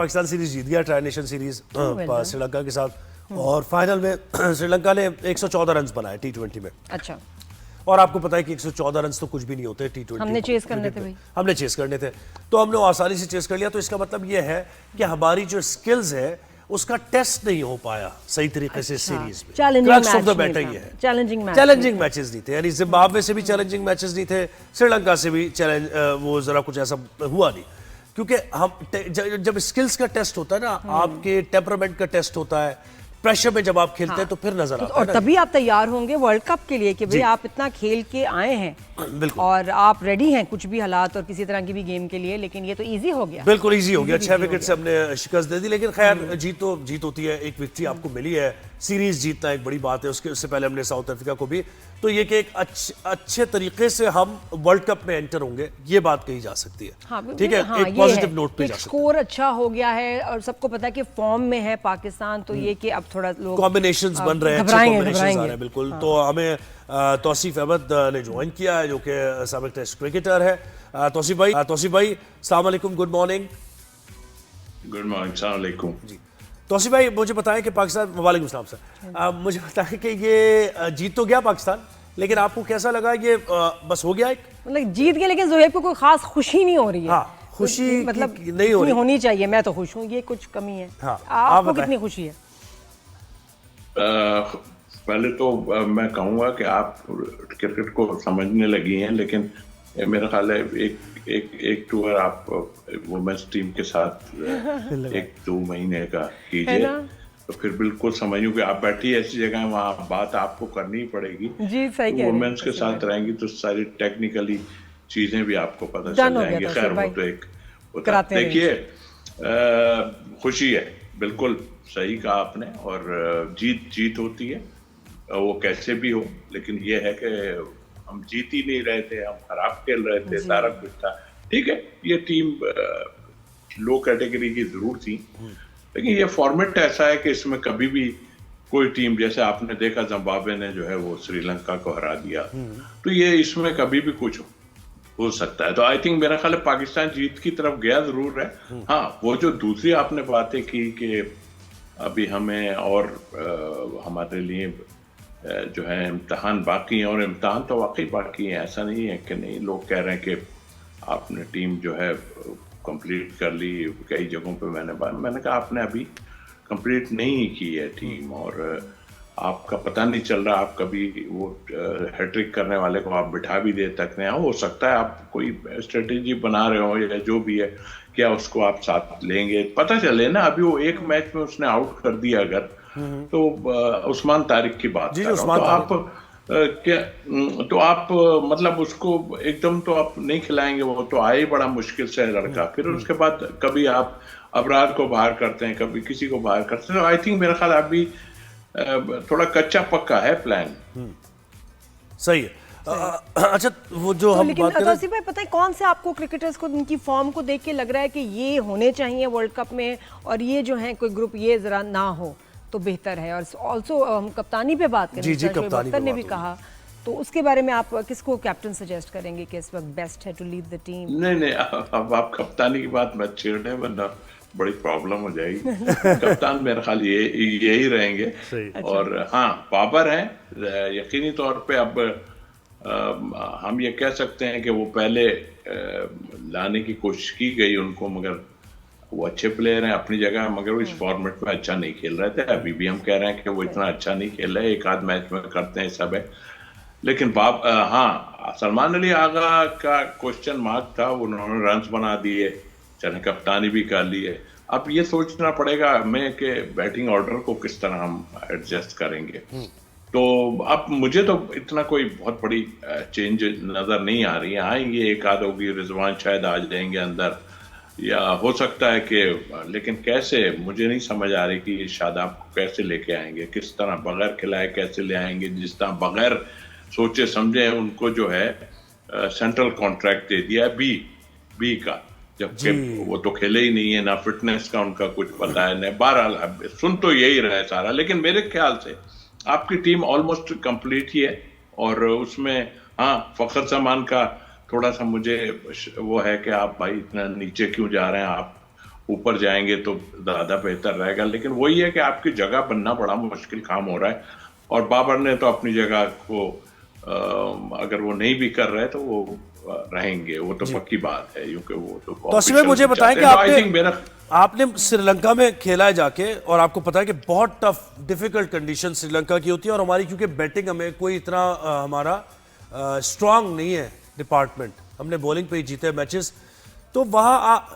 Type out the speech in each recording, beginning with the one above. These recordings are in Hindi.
पाकिस्तान सीरीज जीत गया, ट्राई नेशन सीरीज श्रीलंका के साथ, और फाइनल में श्रीलंका ने 114 रन बनाए टी20 में। अच्छा, और आपको पता है कि 114 रन तो कुछ भी नहीं होते टी20। हमने चेस करने थे भाई, हमने चेस करने थे, तो हमने आसानी से चेस कर लिया। तो इसका मतलब ये है कि हमारी जो स्किल्स है उसका टेस्ट नहीं हो पाया सही तरीके से सीरीज में। क्रक्स ऑफ द मैटर ये है, चैलेंजिंग मैचेस नहीं थे। यानी जिम्बाब्वे से भी चैलेंजिंग मैचेस नहीं थे, श्रीलंका से भी चैलेंज वो जरा कुछ ऐसा हुआ नहीं, क्योंकि हम जब स्किल्स का टेस्ट होता है ना, आपके टेम्परामेंट का टेस्ट होता है, प्रेशर में जब आप खेलते हैं तो फिर नजर आता है। और तभी आप तैयार होंगे वर्ल्ड कप के लिए कि भाई आप इतना खेल के आए हैं, बिल्कुल, और आप रेडी हैं कुछ भी हालात और किसी तरह की भी गेम के लिए। लेकिन ये तो इजी हो गया, बिल्कुल इजी हो गया। 6 विकेट से हमने शिकस्त दे दी, लेकिन खैर जीत तो जीत होती है। एक विक्ट्री आपको मिली है, सीरीज जीतना एक बड़ी बात है। उससे पहले हमने साउथ अफ्रीका को भी, तो ये कि एक अच्छे तरीके से हम वर्ल्ड कप में एंटर होंगे, ये बात कही जा सकती है। हाँ, ठीक है, एक पॉजिटिव नोट पे जा सकते हैं। स्कोर अच्छा हो गया है और सबको पता है कि फॉर्म में है पाकिस्तान, तो ये कि अब थोड़ा लोग कॉम्बिनेशंस बन रहे हैं, अच्छे कॉम्बिनेशंस आ रहे हैं। बिल्कुल, तो हमें तौसीफ अहमद ने ज्वाइन किया है, जो कि साबिक टेस्ट क्रिकेटर है। तौसीफ भाई, अस्सलाम वालेकुम, गुड मॉर्निंग। गुड मॉर्निंग, अस्सलाम वालेकुम जी। तौसीफ भाई, मुझे बताएं कि पाकिस्तान, वालेकुम सलाम सर, मुझे बताएं कि ये जीत तो गया पाकिस्तान, लेकिन आपको कैसा लगा? ये बस हो गया एक, मतलब जीत गया, लेकिन ज़ोहैब को कोई खास खुशी नहीं हो रही है। हाँ, खुशी मतलब नहीं हो रही, होनी चाहिए। मैं तो खुश हूँ, ये कुछ कमी है। हाँ, आपको कितनी खुशी है? पहले तो मैं कहूँगा कि आप क्रिकेट को समझने लगी हैं, लेकिन मेरा ख्याल है एक टूर आप वुमेन्स टीम के साथ 1-2 महीने का कीजिए, तो फिर बिल्कुल समझूं कि आप बैठी ऐसी जगह है, वहाँ बात आपको करनी ही पड़ेगी। जी, सही कह रहे हैं। वुमेन्स के साथ रहेंगी तो सारी टेक्निकली चीजें भी आपको पता चल जाएंगी। खैर वो तो एक देखिए, खुशी है, बिल्कुल सही कहा आपने, और जीत होती है, वो कैसे भी हो, लेकिन ये है कि हम जीत ही नहीं रहे थे, हम खराब खेल रहे थे, सारा कुछ था। ठीक है, ये टीम लो कैटेगरी की जरूर थी, लेकिन ये फॉर्मेट ऐसा है कि इसमें कभी भी कोई टीम, जैसे आपने देखा जिम्बाब्वे ने जो है वो श्रीलंका को हरा दिया, तो ये इसमें कभी भी कुछ हो सकता है। तो आई थिंक मेरा ख्याल है पाकिस्तान जीत की तरफ गया जरूर है। हाँ, वो जो दूसरी आपने बातें की कि अभी हमें और हमारे लिए जो है इम्तहान बाकी है, और इम्तहान तो वाकई बाकी है, ऐसा नहीं है कि नहीं। लोग कह रहे हैं कि आपने टीम जो है कंप्लीट कर ली, कई जगहों पे मैंने कहा आपने अभी कंप्लीट नहीं की है टीम, और आपका पता नहीं चल रहा, आप कभी वो हैट्रिक करने वाले को आप बिठा भी दे सकते हैं। हो सकता है आप कोई स्ट्रेटेजी बना रहे हो या जो भी है, क्या उसको आप साथ लेंगे, पता चले ना। अभी वो एक मैच में उसने आउट कर दिया अगर, तो उस्मान तारिक की बात कर रहा हूं, तो आप मतलब उसको एकदम तो आप नहीं खिलाएंगे, वो तो आए बड़ा मुश्किल से लड़का। फिर उसके बाद कभी आप अबरार को बाहर करते हैं, कभी किसी को बाहर करते हैं। तो आई थिंक मेरा ख्याल अभी थोड़ा कच्चा पक्का है प्लान। सही है। अच्छा, वो जो हम लेकिन बात कर रहे हैं, भाई पता है कौन से आपको क्रिकेटर्स को उनकी फॉर्म को देख के लग रहा है कि ये होने चाहिए वर्ल्ड कप में, और ये जो है कोई ग्रुप ये जरा ना हो तो बेहतर है। और ऑल्सो हम कप्तानी पे बात करें, जी, कप्तानी ने भी कहा, तो उसके बारे में आप किसको कैप्टन सजेस्ट करेंगे कि इस वक्त बेस्ट है टू लीड द टीम? नहीं, अब आप कप्तानी की बात मत छेड़े, वरना बड़ी प्रॉब्लम हो जाएगी। कप्तान मेरा ख्याल यही रहेंगे। और हाँ, बाबर हैं यकीनी तौर पे। अब हम ये कह सकते हैं कि वो पहले लाने की कोशिश की गई उनको, मगर वो अच्छे प्लेयर हैं अपनी जगह, मगर वो इस फॉर्मेट में अच्छा नहीं खेल रहे थे। अभी भी हम कह रहे हैं कि वो इतना अच्छा नहीं खेल रहे, एक आध मैच में करते हैं सब है। लेकिन हाँ, सलमान अली आगा का क्वेश्चन मार्क था, उन्होंने रन्स बना दिए, चाहे कप्तानी भी कर ली है। अब ये सोचना पड़ेगा हमें कि बैटिंग ऑर्डर को किस तरह हम एडजस्ट करेंगे। तो अब मुझे तो इतना कोई बहुत बड़ी चेंज नजर नहीं आ रही है। आएंगे एक आध होगी, रिजवान शायद आ जाएंगे अंदर, या हो सकता है कि, लेकिन कैसे मुझे नहीं समझ आ रही कि शादाब को कैसे लेके आएंगे, किस तरह बगैर खिलाए कैसे ले आएंगे, जिस तरह बगैर सोचे समझे उनको जो है सेंट्रल कॉन्ट्रैक्ट दे दिया है बी का, जबकि वो तो खेले ही नहीं है, ना फिटनेस का उनका कुछ पता है, न। बहरहाल सुन तो यही रहा है सारा, लेकिन मेरे ख्याल से आपकी टीम ऑलमोस्ट कंप्लीट ही है। और उसमें हाँ, फखर जमान का थोड़ा सा मुझे वो है कि आप भाई इतना नीचे क्यों जा रहे हैं, आप ऊपर जाएंगे तो ज्यादा बेहतर रहेगा। लेकिन वही है कि आपकी जगह बनना बड़ा मुश्किल काम हो रहा है, और बाबर ने तो अपनी जगह को अगर वो नहीं भी कर रहे तो वो रहेंगे, वो तो पक्की बात है, क्योंकि वो तो इसमें मुझे बताएं कि आपने श्रीलंका में खेला है जाके, और आपको पता है कि बहुत टफ डिफिकल्ट कंडीशन श्रीलंका की होती है, और हमारी क्योंकि बैटिंग हमें कोई इतना हमारा स्ट्रांग नहीं है डिपार्टमेंट, हमने बॉलिंग पे ही जीते मैचेस, तो वहाँ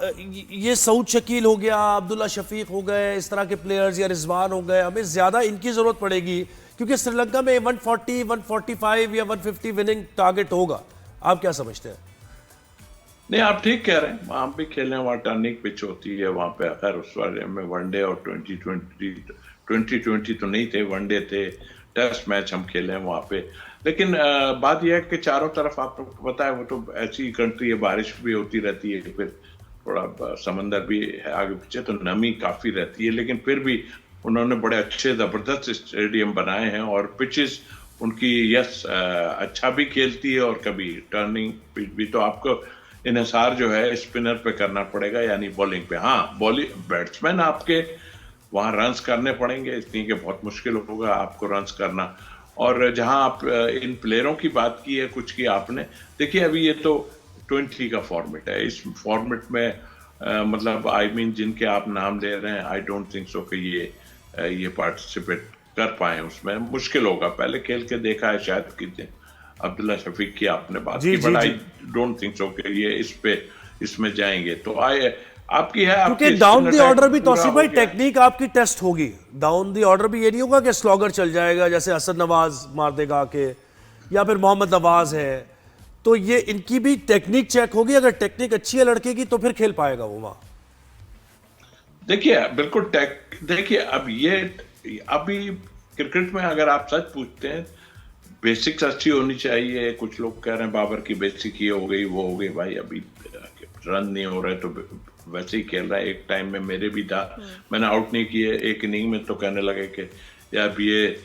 ये सऊद शकील हो गया, अब्दुल्ला शफीक हो गए, इस तरह के प्लेयर्स, या रिजवान हो गए, हमें ज़्यादा इनकी ज़रूरत पड़ेगी, क्योंकि श्रीलंका में 140, 145 या 150 विनिंग टारगेट होगा। आप क्या समझते हैं? नहीं, आप ठीक कह रहे हैं, वहाँ भी खेलने, वहाँ टर्निंग पिच होती है वहाँ पे। खैर उस बारे में वनडे और 2020 तो नहीं थे, वनडे थे, टेस्ट मैच हम खेले हैं वहाँ पे। लेकिन बात यह है कि चारों तरफ आपको पता है वो तो ऐसी कंट्री है, बारिश भी होती रहती है, फिर थोड़ा समंदर भी है आगे पीछे, तो नमी काफी रहती है, लेकिन फिर भी उन्होंने बड़े अच्छे जबरदस्त स्टेडियम बनाए हैं, और पिचेस उनकी अच्छा भी खेलती है, और कभी टर्निंग पिच भी। तो आपको इन्हिसार जो है स्पिनर पे करना पड़ेगा, यानी बॉलिंग पे। हाँ, बॉलिंग बैट्समैन आपके वहां रन्स करने पड़ेंगे, इसलिए कि बहुत मुश्किल होगा आपको रन्स करना। और जहां आप इन प्लेयरों की बात की है, कुछ की आपने, देखिए अभी ये तो 20 का फॉर्मेट है, इस फॉर्मेट में मतलब जिनके आप नाम ले रहे हैं, आई डोंट थिंक सो कि ये पार्टिसिपेट कर पाए, उसमें मुश्किल होगा। पहले खेल के देखा है शायद कि अब्दुल्ला शफीक की आपने बात की, but I don't think so कि ये इसमें जाएंगे। तो आपकी है, क्योंकि डाउन द ऑर्डर भी तौसीफ भाई टेक्निक आपकी टेस्ट होगी। डाउन द ऑर्डर भी ये नहीं होगा कि स्लॉगर चल जाएगा, जैसे हसन नवाज मार देगा के, या फिर मोहम्मद नवाज है, तो ये इनकी भी टेक्निक चेक होगी। अगर टेक्निक अच्छी है लड़के की तो फिर खेल पाएगा वो वहां। देखिए बिल्कुल देखिए अभी क्रिकेट में अगर आप सच पूछते हैं, बेसिक्स अच्छी होनी चाहिए। कुछ लोग कह रहे हैं बाबर की बेसिक ये हो गई, वो हो गई। भाई अभी रन नहीं हो रहे तो वैसे ही खेल रहा है। एक टाइम में मेरे भी था, मैंने आउट नहीं किए एक इनिंग में, तो कहने लगे कि यार ये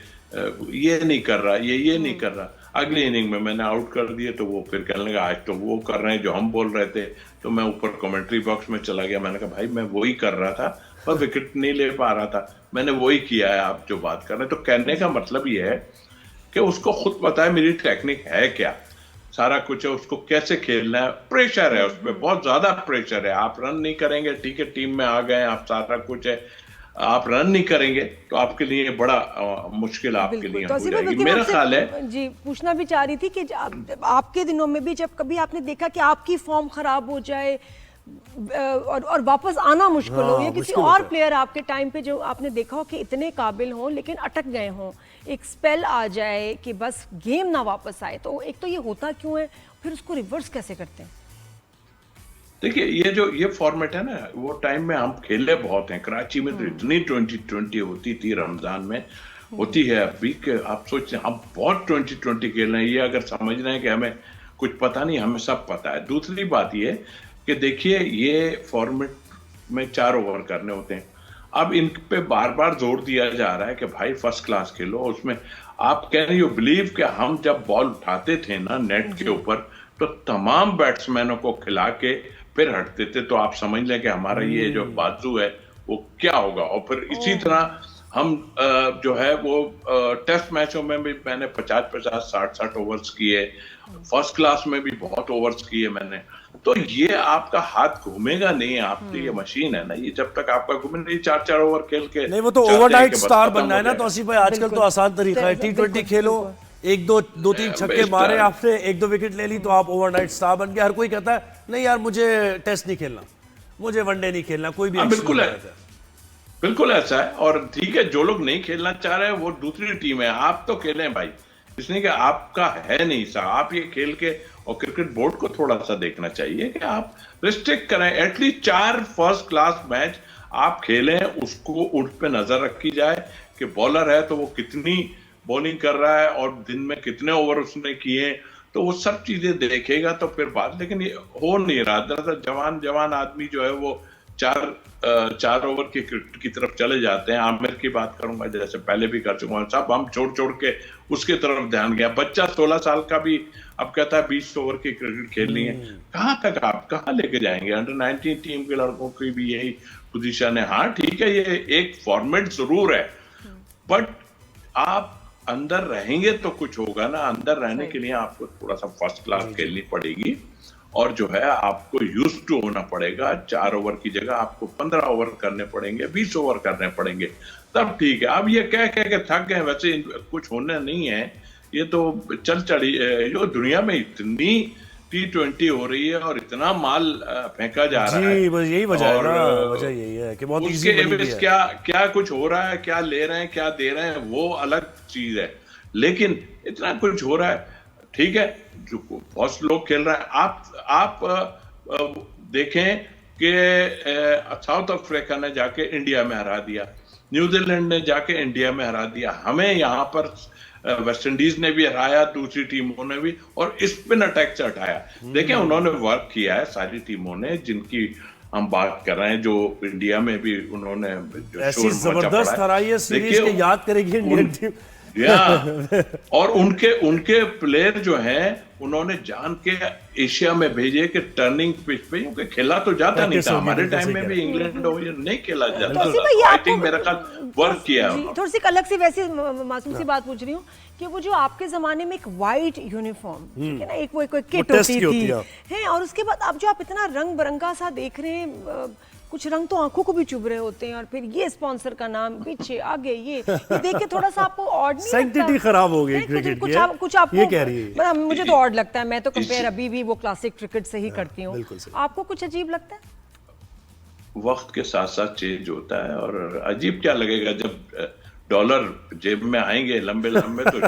नहीं कर रहा, ये नहीं कर रहा। अगली इनिंग में मैंने आउट कर दिए, तो वो फिर कहने लगा आज तो वो कर रहे हैं जो हम बोल रहे थे। तो मैं ऊपर कमेंट्री बॉक्स में चला गया, मैंने कहा भाई मैं वही कर रहा था, पर विकेट नहीं ले पा रहा था, मैंने वही किया है आप जो बात कर रहे हैं। तो कहने का मतलब ये है कि उसको खुद पता है मेरी टेक्निक है क्या, सारा कुछ है, उसको कैसे खेलना है। प्रेशर है उसमें, बहुत ज्यादा प्रेशर है। आप रन नहीं करेंगे, ठीक है, टीम में आ गए आप, सारा कुछ है, आप रन नहीं करेंगे तो आपके लिए बड़ा मुश्किल आपके लिए हो जाएगी, मेरा ख्याल है। जी पूछना भी चाह रही थी कि आपके दिनों में भी जब कभी आपने देखा कि आपकी फॉर्म खराब हो जाए और वापस आना मुश्किल हो, या किसी और प्लेयर आपके टाइम पे जो आपने देखा हो कि इतने काबिल हों लेकिन अटक गए हों, एक स्पेल आ जाए कि बस गेम ना वापस आए, तो एक तो ये होता क्यों है, फिर उसको रिवर्स कैसे करते हैं? देखिए ये फॉर्मेट है ना, वो टाइम में हम खेले बहुत हैं। कराची में तो इतनी 2020 होती थी, रमजान में होती है अभी के, आप सोचते हैं हम बहुत 2020 खेल रहे हैं। ये अगर समझ रहे हैं कि हमें कुछ पता नहीं, हमें सब पता है। दूसरी बात ये कि देखिए ये फॉर्मेट में 4 ओवर करने होते हैं। अब इन पे बार बार जोर दिया जा रहा है कि भाई फर्स्ट क्लास खेलो। उसमें आप कह रहे हो बिलीव कि हम जब बॉल उठाते थे ना नेट के ऊपर, तो तमाम बैट्समैनों को खिला के फिर हटते थे। तो आप समझ लें कि हमारा ये जो बाजू है वो क्या होगा। और फिर इसी तरह हम जो है वो टेस्ट मैचों में भी मैंने 50-50, 60-60 ओवर्स किए, फर्स्ट क्लास में भी बहुत ओवर्स किए मैंने। तो ये आपका हाथ घूमेगा नहीं, आपकी ये मशीन है ना, ये जब तक आपका घूमे नहीं, 4-4 ओवर खेल के नहीं, वो तो ओवरनाइट स्टार बनना है ना। तो आसिफ भाई आजकल तो आसान तरीका है, T20 खेलो, 1-2-3 छक्के मारे आपने, 1-2 विकेट ले ली तो आप ओवरनाइट स्टार बन गए। हर कोई कहता है नहीं यार मुझे टेस्ट नहीं खेलना, मुझे वनडे नहीं खेलना, कोई भी बिल्कुल ऐसा है। और ठीक है, जो लोग नहीं खेलना चाह रहे हैं वो दूसरी टीम है, आप तो खेलें भाई, इसलिए कि आपका है नहीं सा, आप ये खेल के। और क्रिकेट बोर्ड को थोड़ा सा देखना चाहिए कि आप रिस्ट्रिक्ट करें, एटलीस्ट 4 फर्स्ट क्लास मैच आप खेलें, उसको उस पे नजर रखी जाए कि बॉलर है तो वो कितनी बॉलिंग कर रहा है और दिन में कितने ओवर उसने किए, तो वो सब चीजें देखेगा तो फिर बात। लेकिन ये हो नहीं रहा, दरअसल जवान आदमी जो है वो 4 ओवर की क्रिकेट की तरफ चले जाते हैं। आमिर की बात करूंगा, जैसे पहले भी कर चुका हूं, सब हम छोड़ के उसके तरफ ध्यान गया। बच्चा 16 साल का भी अब कहता है 20 ओवर की क्रिकेट खेलनी है। कहाँ तक आप कहाँ लेके जाएंगे? अंडर 19 टीम के लड़कों की भी यही पोजीशन है। हाँ ठीक है, ये एक फॉर्मेट जरूर है, बट आप अंदर रहेंगे तो कुछ होगा ना। अंदर रहने के लिए आपको थोड़ा सा फर्स्ट क्लास खेलनी पड़ेगी, और जो है आपको यूज टू होना पड़ेगा। 4 ओवर की जगह आपको 15 ओवर करने पड़ेंगे, 20 ओवर करने पड़ेंगे, तब ठीक है। अब ये कह के थक गए, वैसे कुछ होना नहीं है। ये तो चल चढ़ी जो दुनिया में इतनी T20 हो रही है और इतना माल फेंका जा रहा है। जी, बस यही वजह है ना, वजह यही है कि बहुत इजी बनी हुई है। क्या कुछ हो रहा है, क्या ले रहे हैं, क्या दे रहे हैं, वो अलग चीज है, लेकिन इतना कुछ हो रहा है, ठीक है। जो बहुत लोग खेल रहे हैं। आप देखें कि साउथ अफ्रीका ने जाके इंडिया में हरा दिया, न्यूजीलैंड ने जाके इंडिया में हरा दिया, हमें यहाँ पर वेस्ट इंडीज ने भी हराया, दूसरी टीमों ने भी, और स्पिन अटैक से हटाया। देखें उन्होंने वर्क किया है, सारी टीमों ने, जिनकी हम बात कर रहे हैं, जो इंडिया में भी उन्होंने ऐसी जबरदस्त हराई है सीरीज के, याद करेगी इंडियन टीम। और उनके प्लेयर जो हैं उन्होंने जान के एशिया में भेजे कि टर्निंग पिच पे, क्योंकि खेला तो जाता नहीं था। हमारे टाइम में भी इंग्लैंड हो नहीं खेला जाता था। आई थिंक मेरा ख्याल वर्क किया। थोड़ी सी अलग सी वैसे मासूम सी बात पूछ रही हूँ कि वो जो आपके जमाने में एक वाइट यूनिफॉर्म, ठीक है ना, एक वो एक किट होती थी है, और उसके बाद अब जो आप इतना रंग बिरंगा सा देख रहे हैं, कुछ रंग तो आंखों को भी चुभ रहे होते हैं, और फिर ये स्पॉन्सर का नाम पीछे आगे, ये देख के थोड़ा सा आपको ऑड नहीं लगता? सैंक्टिटी खराब हो गई क्रिकेट की, कुछ आपको ये कह रही है। मुझे तो ऑड लगता है, मैं तो कंपेयर अभी भी वो क्लासिक क्रिकेट से ही करती हूँ। आपको कुछ अजीब लगता है? वक्त के साथ साथ चेंज होता है, और अजीब क्या लगेगा जब डॉलर जेब में आएंगे लंबे लंबे, तो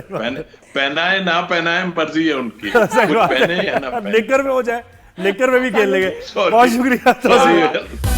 पहनाए ना पहनाए मर्जी है उनकी, कुछ पहने या ना पहने। लेकर में हो जाए, लेकर में भी खेल लेंगे। बहुत शुक्रिया।